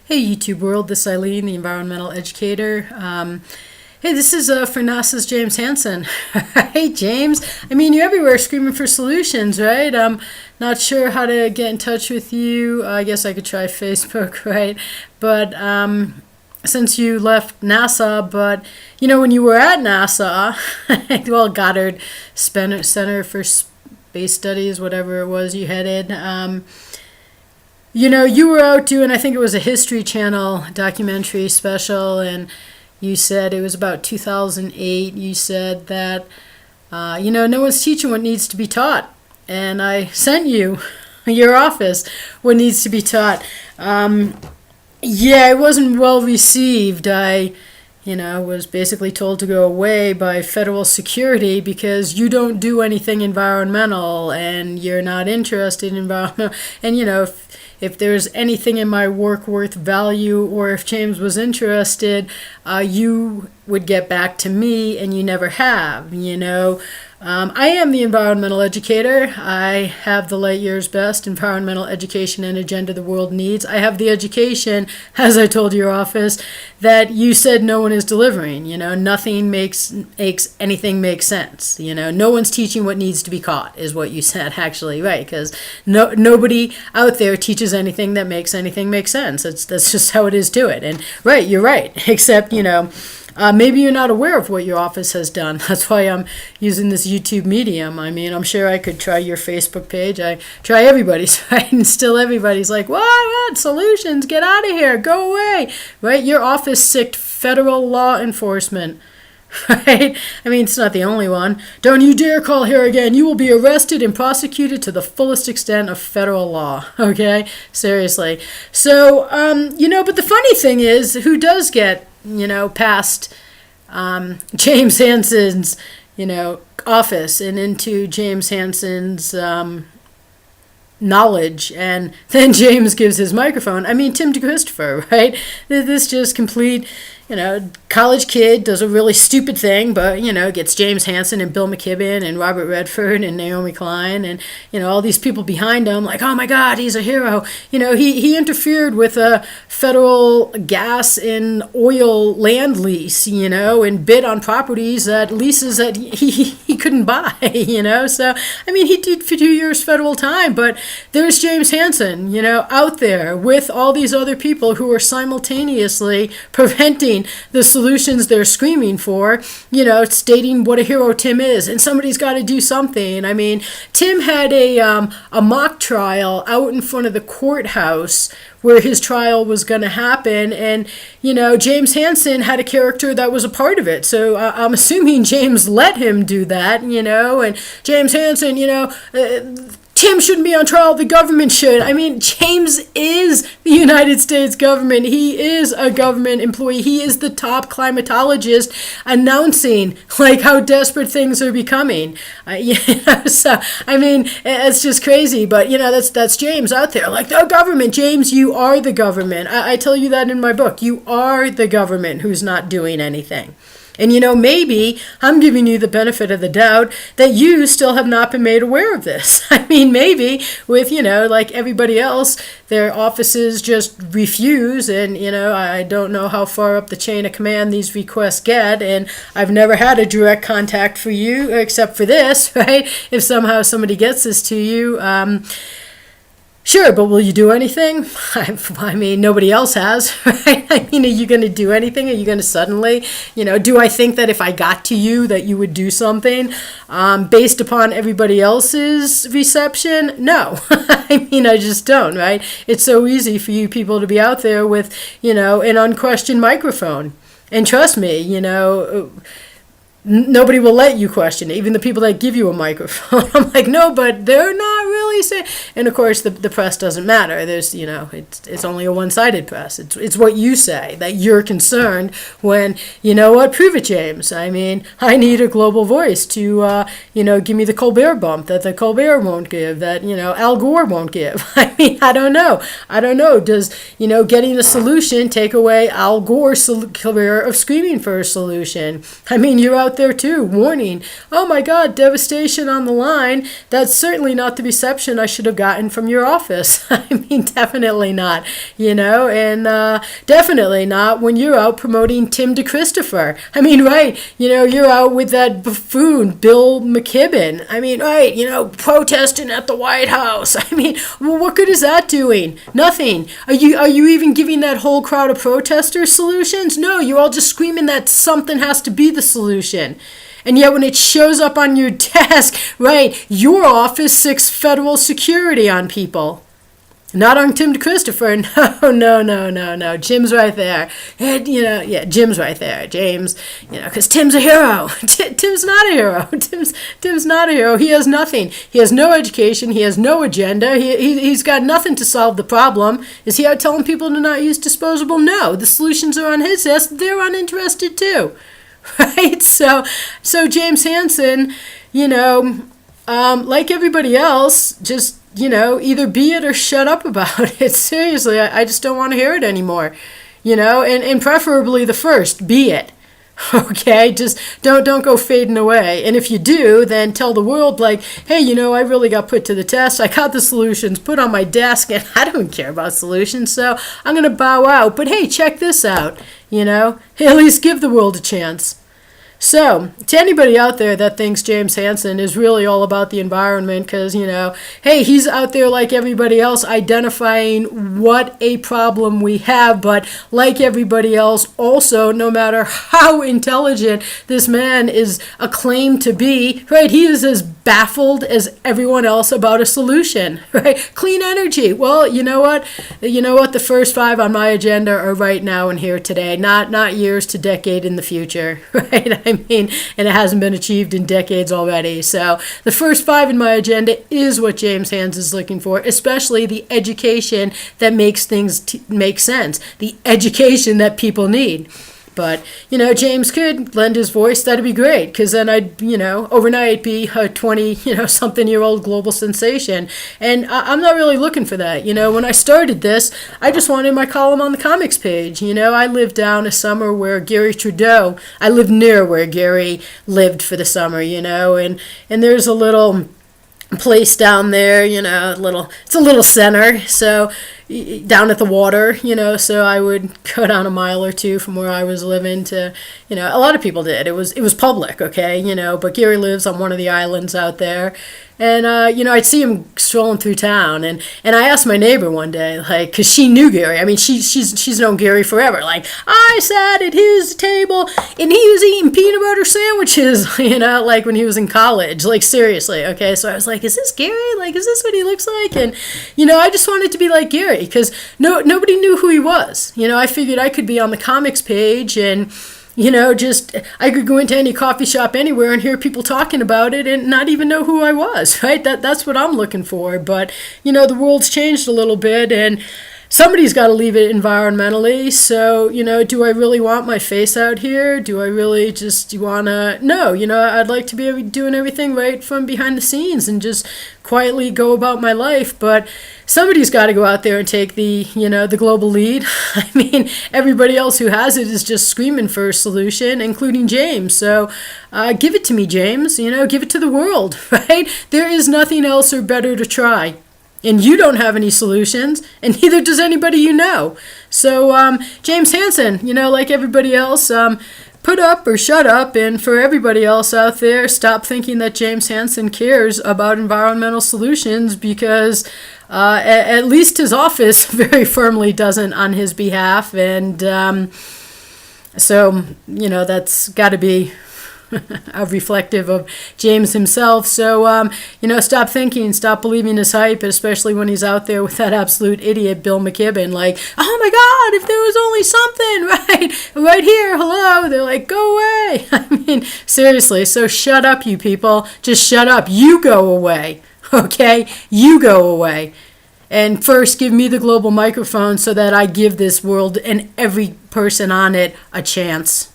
Hey YouTube world, this is Eileen, the environmental educator. Hey, this is for NASA's James Hansen. Hey James, you're everywhere screaming for solutions, right? I'm not sure how to get in touch with you. I guess I could try Facebook, right? But since you left NASA, but when you were at NASA, well, Goddard Center for Space Studies, whatever it was you headed. You were out doing, I think it was a History Channel documentary special, and you said it was about 2008. You said that, no one's teaching what needs to be taught. And I sent you, your office, what needs to be taught. It wasn't well received. I was basically told to go away by federal security because you don't do anything environmental and you're not interested in environmental. And, if there's anything in my work worth value, or if James was interested, you would get back to me, and you never have, I am the environmental educator. I have the light years best environmental education and agenda the world needs. I have the education, as I told your office, that you said no one is delivering. Nothing makes anything make sense. No one's teaching what needs to be caught is what you said, actually, right? Because nobody out there teaches anything that makes anything make sense. That's just how it is to it. And right, you're right, except, maybe you're not aware of what your office has done. That's why I'm using this YouTube medium. I'm sure I could try your Facebook page. I try everybody's, right? And still everybody's like, what? Solutions? Get out of here. Go away. Right? Your office sicked federal law enforcement. Right? It's not the only one. Don't you dare call here again. You will be arrested and prosecuted to the fullest extent of federal law. Okay? Seriously. So, but the funny thing is, who does get past James Hansen's, office and into James Hansen's knowledge, and then James gives his microphone. Tim DeChristopher, right? This just complete, college kid does a really stupid thing, but, gets James Hansen and Bill McKibben and Robert Redford and Naomi Klein and, all these people behind him like, oh my God, he's a hero. He interfered with a federal gas and oil land lease, and bid on properties that leases that he couldn't buy, So, he did for 2 years federal time, but there's James Hansen, out there with all these other people who are simultaneously preventing the solutions they're screaming for, stating what a hero Tim is, and somebody's got to do something. Tim had a mock trial out in front of the courthouse where his trial was going to happen, and James Hansen had a character that was a part of it, so I'm assuming James let him do that, and James Hansen, Tim shouldn't be on trial, the government should. James is the United States government. He is a government employee. He is the top climatologist announcing how desperate things are becoming. So, it's just crazy, but that's James out there. The government, James, you are the government. I tell you that in my book. You are the government who's not doing anything. And maybe I'm giving you the benefit of the doubt that you still have not been made aware of this. Maybe with, like everybody else, their offices just refuse. And, I don't know how far up the chain of command these requests get. And I've never had a direct contact for you except for this, right? If somehow somebody gets this to you, sure, but will you do anything? Nobody else has, right? Are you going to do anything? Are you going to suddenly, do I think that if I got to you that you would do something based upon everybody else's reception? No. I just don't, right? It's so easy for you people to be out there with, an unquestioned microphone. And trust me, nobody will let you question it, even the people that give you a microphone. I'm like, no, but they're not really saying. And of course, the press doesn't matter. There's, it's only a one-sided press. It's what you say that you're concerned when, prove it, James. I need a global voice to, give me the Colbert bump that the Colbert won't give, that, Al Gore won't give. I don't know. Does, getting a solution take away Al Gore's career of screaming for a solution? You're out out there too, warning, oh my God, devastation on the line. That's certainly not the reception I should have gotten from your office. I mean, definitely not, and definitely not when you're out promoting Tim DeChristopher. I mean, right, you're out with that buffoon, Bill McKibben. I mean, right, protesting at the White House. I mean, well, what good is that doing? Nothing. Are you even giving that whole crowd of protesters solutions? No, you're all just screaming that something has to be the solution. And yet when it shows up on your desk, right, your office sics federal security on people. Not on Tim DeChristopher. No. Jim's right there. And, Jim's right there. James, because Tim's a hero. Tim's not a hero. Tim's not a hero. He has nothing. He has no education. He has no agenda. He's got nothing to solve the problem. Is he out telling people to not use disposable? No. The solutions are on his desk. They're uninterested too. Right? So James Hansen, like everybody else, just either be it or shut up about it. Seriously, I just don't want to hear it anymore. And preferably the first, be it. Okay, just don't go fading away. And if you do, then tell the world like, hey, I really got put to the test. I got the solutions put on my desk, and I don't care about solutions, so I'm going to bow out. But hey, check this out, at least give the world a chance. So, to anybody out there that thinks James Hansen is really all about the environment because, hey, he's out there like everybody else identifying what a problem we have, but like everybody else also, no matter how intelligent this man is acclaimed to be, right, he is as baffled as everyone else about a solution, right? Clean energy. Well, you know what? The first 5 on my agenda are right now and here today, not years to decade in the future, right? I mean, and it hasn't been achieved in decades already. So the first 5 in my agenda is what James Hansen is looking for, especially the education that makes things make sense, the education that people need. But, James could lend his voice, that'd be great, because then I'd, overnight be a 20-something-year-old global sensation. And I'm not really looking for that. When I started this, I just wanted my column on the comics page. I lived down a summer where Gary Trudeau, I lived near where Gary lived for the summer, and there's a little place down there, it's a little center, so down at the water, so I would go down a mile or 2 from where I was living to, a lot of people did. It was public, okay, but Gary lives on one of the islands out there. And, I'd see him strolling through town. And I asked my neighbor one day, like, because she knew Gary. I mean, she's known Gary forever. Like, I sat at his table and he was eating peanut butter sandwiches, like when he was in college. Like, seriously, okay? So I was like, is this Gary? Like, is this what he looks like? And, I just wanted to be like Gary because nobody knew who he was. I figured I could be on the comics page and I could go into any coffee shop anywhere and hear people talking about it and not even know who I was, right? That's what I'm looking for. But, the world's changed a little bit and somebody's got to leave it environmentally. So, do I really want my face out here? Do I really just want to? No, I'd like to be doing everything right from behind the scenes and just quietly go about my life. But somebody's got to go out there and take the global lead. I mean, everybody else who has it is just screaming for a solution, including James. So give it to me, James. Give it to the world, right? There is nothing else or better to try. And you don't have any solutions, and neither does anybody you know. So James Hansen, like everybody else, put up or shut up. And for everybody else out there, stop thinking that James Hansen cares about environmental solutions because at least his office very firmly doesn't on his behalf. And so, that's got to be reflective of James himself. So, stop thinking, stop believing his hype, especially when he's out there with that absolute idiot, Bill McKibben, like, oh my God, if there was only something, right here, hello, they're like, go away. I mean, seriously, so shut up, you people, just shut up, you go away, okay, you go away. And first, give me the global microphone so that I give this world and every person on it a chance.